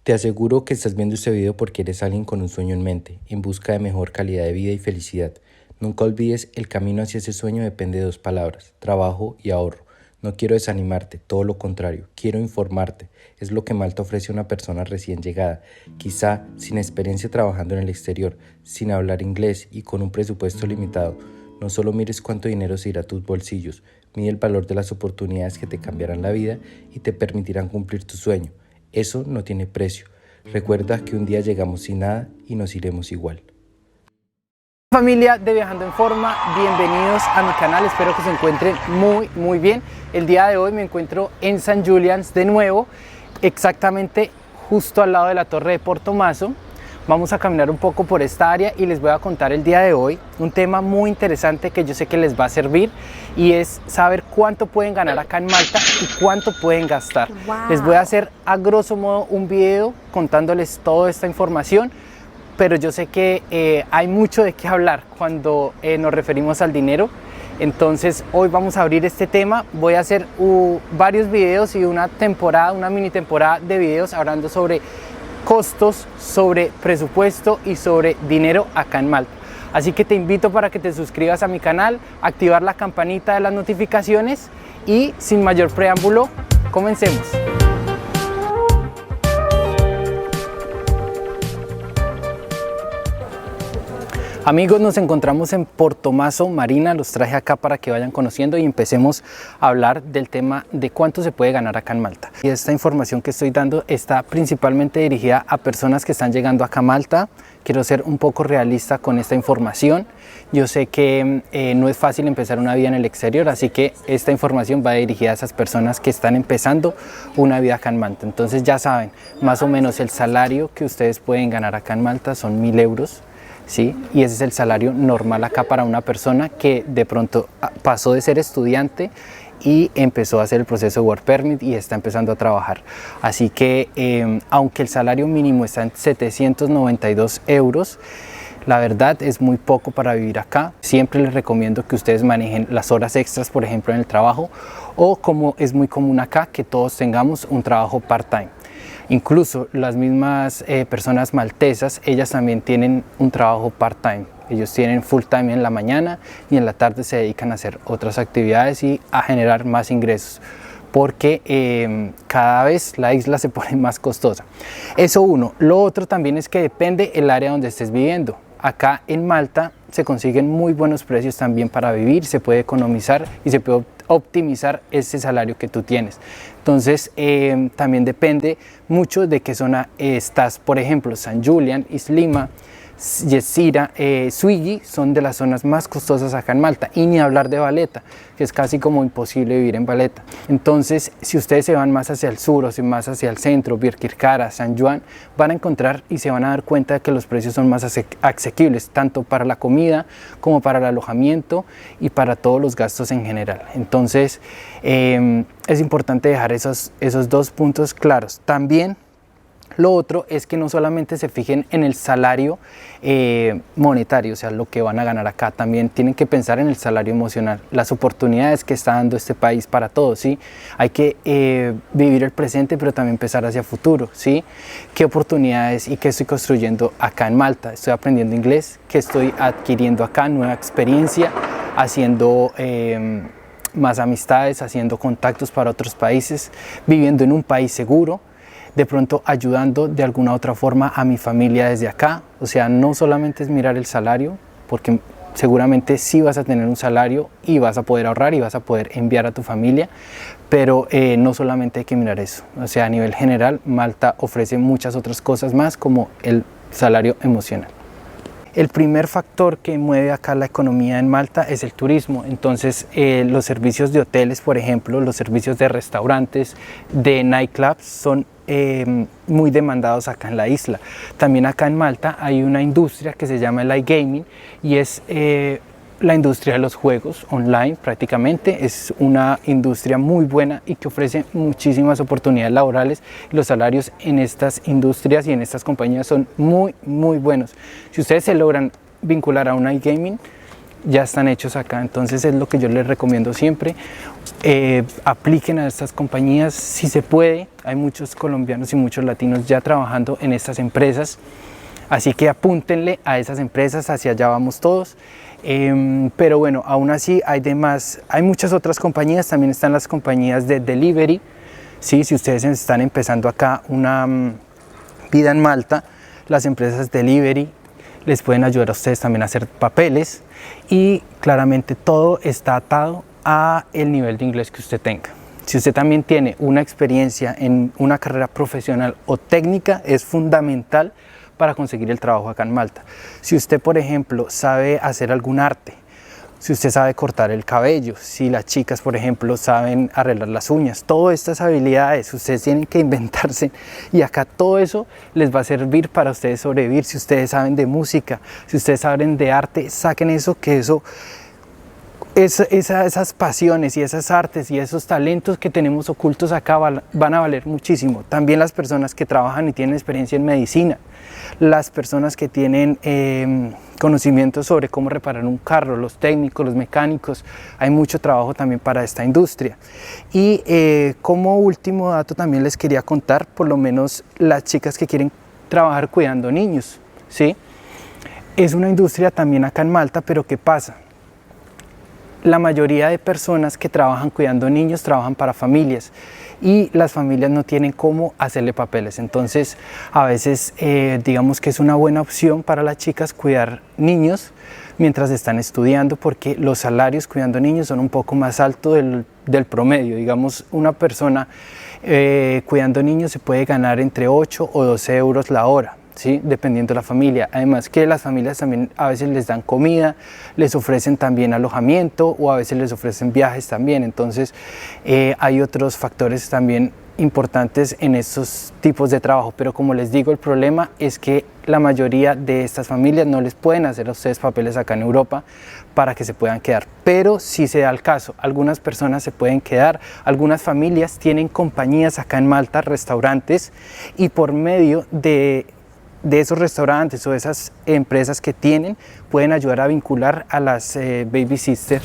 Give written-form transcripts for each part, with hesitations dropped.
Te aseguro que estás viendo este video porque eres alguien con un sueño en mente, en busca de mejor calidad de vida y felicidad. Nunca olvides, el camino hacia ese sueño depende de dos palabras: trabajo y ahorro. No quiero desanimarte, todo lo contrario, quiero informarte. Es lo que Malta ofrece a una persona recién llegada, quizá sin experiencia trabajando en el exterior, sin hablar inglés y con un presupuesto limitado. No solo mires cuánto dinero se irá a tus bolsillos, mide el valor de las oportunidades que te cambiarán la vida y te permitirán cumplir tu sueño. Eso no tiene precio. Recuerda que un día llegamos sin nada y nos iremos igual. Familia de Viajando en Forma, bienvenidos a mi canal, espero que se encuentren muy bien. El día de hoy me encuentro en St. Julian's de nuevo, exactamente justo al lado de la Torre de Portomaso. Vamos a caminar un poco por esta área y les voy a contar el día de hoy un tema muy interesante que yo sé que les va a servir, y es saber cuánto pueden ganar acá en Malta y cuánto pueden gastar. Wow. Les voy a hacer a grosso modo un video contándoles toda esta información, pero yo sé que hay mucho de qué hablar cuando nos referimos al dinero. Entonces hoy vamos a abrir este tema. Voy a hacer varios videos y una mini temporada de videos hablando sobre costos, sobre presupuesto y sobre dinero acá en Malta. Así que te invito para que te suscribas a mi canal, activar la campanita de las notificaciones y sin mayor preámbulo, comencemos. Amigos, nos encontramos en Portomaso Marina, los traje acá para que vayan conociendo y empecemos a hablar del tema de cuánto se puede ganar acá en Malta. Y esta información que estoy dando está principalmente dirigida a personas que están llegando acá a Malta. Quiero ser un poco realista con esta información. Yo sé que no es fácil empezar una vida en el exterior, así que esta información va dirigida a esas personas que están empezando una vida acá en Malta. Entonces ya saben, más o menos el salario que ustedes pueden ganar acá en Malta son 1.000 euros. ¿Sí? Y ese es el salario normal acá para una persona que de pronto pasó de ser estudiante y empezó a hacer el proceso de Work Permit y está empezando a trabajar. Así que aunque el salario mínimo está en 792 euros, la verdad es muy poco para vivir acá. Siempre les recomiendo que ustedes manejen las horas extras, por ejemplo en el trabajo, o como es muy común acá, que todos tengamos un trabajo part-time. Incluso las mismas personas maltesas, ellas también tienen un trabajo part-time. Ellos tienen full-time en la mañana y en la tarde se dedican a hacer otras actividades y a generar más ingresos, porque cada vez la isla se pone más costosa. Eso uno. Lo otro también es que depende el área donde estés viviendo. Acá en Malta se consiguen muy buenos precios también para vivir, se puede economizar y se puede optimizar ese salario que tú tienes. Entonces también depende mucho de qué zona estás. Por ejemplo, St. Julian, Islima, Yesira, Swigi son de las zonas más costosas acá en Malta, y ni hablar de Valletta, que es casi como imposible vivir en Valletta. Entonces, si ustedes se van más hacia el sur o más hacia el centro, Birkirkara, San Juan, van a encontrar y se van a dar cuenta de que los precios son más asequibles, tanto para la comida como para el alojamiento y para todos los gastos en general. Entonces, es importante dejar esos dos puntos claros. También lo otro es que no solamente se fijen en el salario monetario, o sea, lo que van a ganar acá, también tienen que pensar en el salario emocional, las oportunidades que está dando este país para todos, ¿sí? Hay que vivir el presente, pero también pensar hacia futuro, ¿sí? ¿Qué oportunidades y qué estoy construyendo acá en Malta? Estoy aprendiendo inglés, ¿qué estoy adquiriendo acá? Nueva experiencia, haciendo más amistades, haciendo contactos para otros países, viviendo en un país seguro, de pronto ayudando de alguna otra forma a mi familia desde acá. O sea, no solamente es mirar el salario, porque seguramente sí vas a tener un salario y vas a poder ahorrar y vas a poder enviar a tu familia, pero no solamente hay que mirar eso. O sea, a nivel general, Malta ofrece muchas otras cosas más, como el salario emocional. El primer factor que mueve acá la economía en Malta es el turismo. Entonces los servicios de hoteles, por ejemplo, los servicios de restaurantes, de nightclubs son muy demandados acá en la isla. También acá en Malta hay una industria que se llama el iGaming, y es la industria de los juegos online. Prácticamente es una industria muy buena y que ofrece muchísimas oportunidades laborales. Los salarios en estas industrias y en estas compañías son muy buenos. Si ustedes se logran vincular a un iGaming, ya están hechos acá. Entonces es lo que yo les recomiendo siempre. Apliquen a estas compañías si se puede. Hay muchos colombianos y muchos latinos ya trabajando en estas empresas, así que apúntenle a esas empresas, hacia allá vamos todos. Pero bueno, aún así hay muchas otras compañías. También están las compañías de delivery, ¿sí? Si ustedes están empezando acá una vida en Malta, las empresas delivery les pueden ayudar a ustedes también a hacer papeles, y claramente todo está atado a el nivel de inglés que usted tenga. Si usted también tiene una experiencia en una carrera profesional o técnica, es fundamental para conseguir el trabajo acá en Malta. Si usted, por ejemplo, sabe hacer algún arte, si usted sabe cortar el cabello, si las chicas, por ejemplo, saben arreglar las uñas, todas estas habilidades ustedes tienen que inventarse, y acá todo eso les va a servir para ustedes sobrevivir. Si ustedes saben de música, si ustedes saben de arte, saquen eso, que esas pasiones y esas artes y esos talentos que tenemos ocultos acá van a valer muchísimo. También las personas que trabajan y tienen experiencia en medicina, las personas que tienen conocimientos sobre cómo reparar un carro, los técnicos, los mecánicos, hay mucho trabajo también para esta industria. Y como último dato también les quería contar, por lo menos las chicas que quieren trabajar cuidando niños, ¿sí? Es una industria también acá en Malta, pero ¿qué pasa? La mayoría de personas que trabajan cuidando niños trabajan para familias, y las familias no tienen cómo hacerle papeles. Entonces a veces digamos que es una buena opción para las chicas cuidar niños mientras están estudiando, porque los salarios cuidando niños son un poco más altos del promedio. Digamos, una persona cuidando niños se puede ganar entre 8 o 12 euros la hora, ¿sí? Dependiendo de la familia. Además que las familias también a veces les dan comida, les ofrecen también alojamiento, o a veces les ofrecen viajes también. Entonces hay otros factores también importantes en estos tipos de trabajo, pero como les digo, el problema es que la mayoría de estas familias no les pueden hacer a ustedes papeles acá en Europa para que se puedan quedar. Pero si se da el caso, algunas personas se pueden quedar, algunas familias tienen compañías acá en Malta, restaurantes, y por medio de esos restaurantes o esas empresas que tienen, pueden ayudar a vincular a las baby sisters.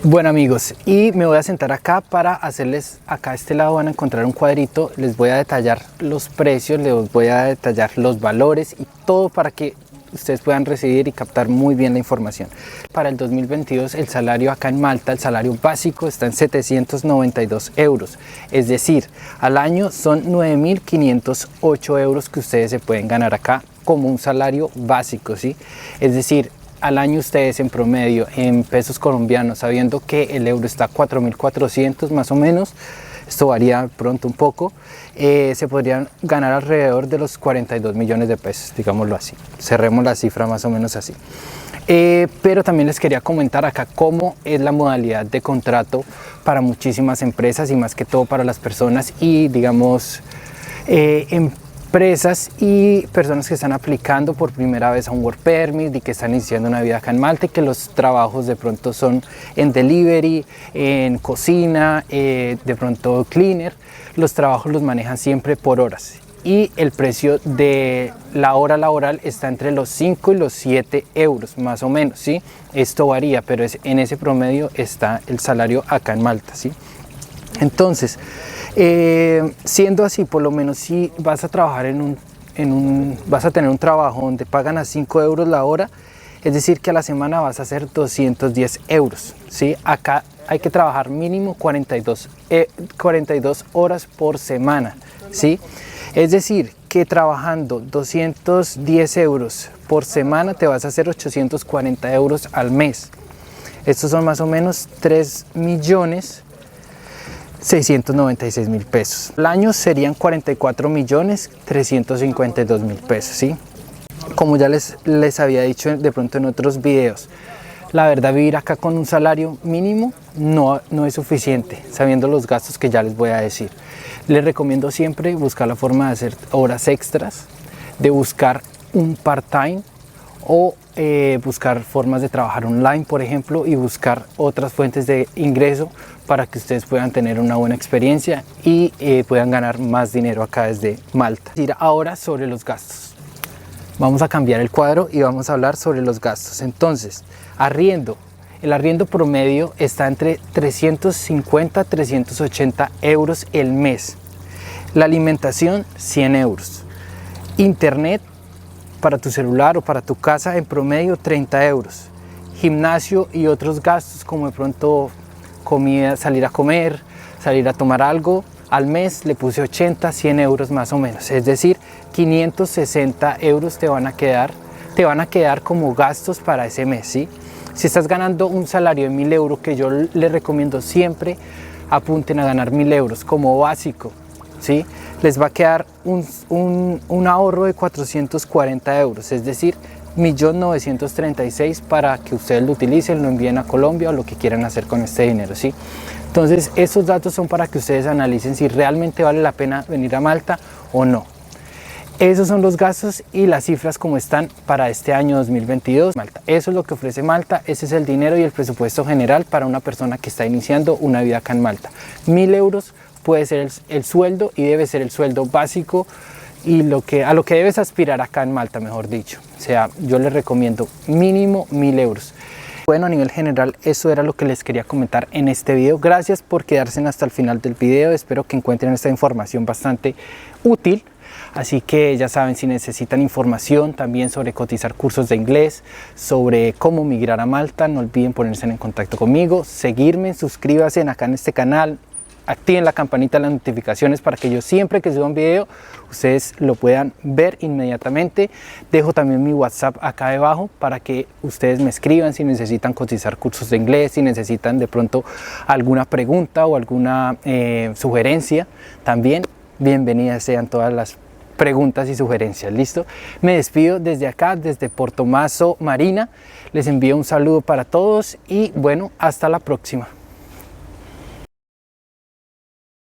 Bueno amigos, y me voy a sentar acá para hacerles, acá a este lado van a encontrar un cuadrito, les voy a detallar los precios, les voy a detallar los valores y todo para que ustedes puedan recibir y captar muy bien la información. Para el 2022 el salario acá en Malta, el salario básico está en 792 euros, es decir, al año son 9.508 euros que ustedes se pueden ganar acá como un salario básico, ¿sí? Es decir, al año ustedes en promedio en pesos colombianos, sabiendo que el euro está a 4.400 más o menos, esto varía pronto un poco, se podrían ganar alrededor de los 42 millones de pesos, digámoslo así. Cerremos la cifra más o menos así. Pero también les quería comentar acá cómo es la modalidad de contrato para muchísimas empresas, y más que todo para las personas y digamos empresas y personas que están aplicando por primera vez a un work permit y que están iniciando una vida acá en Malta, y que los trabajos de pronto son en delivery, en cocina, de pronto cleaner. Los trabajos los manejan siempre por horas, y el precio de la hora laboral está entre los 5 y los 7 euros más o menos, ¿sí? Esto varía, pero en ese promedio está el salario acá en Malta, ¿sí? Entonces, siendo así, por lo menos si vas a trabajar vas a tener un trabajo donde pagan a 5 euros la hora, es decir que a la semana vas a hacer 210 euros, ¿sí? Acá hay que trabajar mínimo 42 horas por semana, ¿sí? Es decir que trabajando 210 euros por semana te vas a hacer 840 euros al mes. Estos son más o menos 3.696.000 pesos. Al año serían 44.352.000 pesos, ¿sí? Como ya les había dicho de pronto en otros videos, la verdad, vivir acá con un salario mínimo no es suficiente, sabiendo los gastos que ya les voy a decir. Les recomiendo siempre buscar la forma de hacer horas extras, de buscar un part-time, o buscar formas de trabajar online, por ejemplo, y buscar otras fuentes de ingreso para que ustedes puedan tener una buena experiencia y puedan ganar más dinero acá desde Malta. Ahora sobre los gastos. Vamos a cambiar el cuadro y vamos a hablar sobre los gastos. Entonces, arriendo El arriendo promedio está entre 350 a 380 euros el mes. La alimentación, 100 euros. Internet para tu celular o para tu casa en promedio 30 euros. Gimnasio y otros gastos como de pronto comida, salir a comer, salir a tomar algo, al mes le puse 80, 100 euros más o menos. Es decir, 560 euros te van a quedar como gastos para ese mes, ¿sí? Si estás ganando un salario de 1000 euros, que yo les recomiendo siempre apunten a ganar 1000 euros como básico, ¿sí? Les va a quedar un ahorro de 440 euros, es decir, 1.936.000 para que ustedes lo utilicen, lo envíen a Colombia o lo que quieran hacer con este dinero, ¿sí? Entonces, esos datos son para que ustedes analicen si realmente vale la pena venir a Malta o no. Esos son los gastos y las cifras como están para este año 2022. Malta. Eso es lo que ofrece Malta, ese es el dinero y el presupuesto general para una persona que está iniciando una vida acá en Malta. 1000 euros puede ser el sueldo y debe ser el sueldo básico y a lo que debes aspirar acá en Malta, mejor dicho. O sea, yo les recomiendo mínimo 1000 euros. Bueno, a nivel general, eso era lo que les quería comentar en este video. Gracias por quedarse hasta el final del video. Espero que encuentren esta información bastante útil. Así que ya saben, si necesitan información también sobre cotizar cursos de inglés, sobre cómo migrar a Malta, no olviden ponerse en contacto conmigo, seguirme, suscríbanse acá en este canal, activen la campanita de las notificaciones para que yo siempre que suba un video ustedes lo puedan ver inmediatamente. Dejo también mi WhatsApp acá debajo para que ustedes me escriban si necesitan cotizar cursos de inglés, si necesitan de pronto alguna pregunta o alguna sugerencia. También bienvenidas sean todas las preguntas y sugerencias. ¿Listo? Me despido desde acá, desde Portomaso Marina. Les envío un saludo para todos y bueno, hasta la próxima.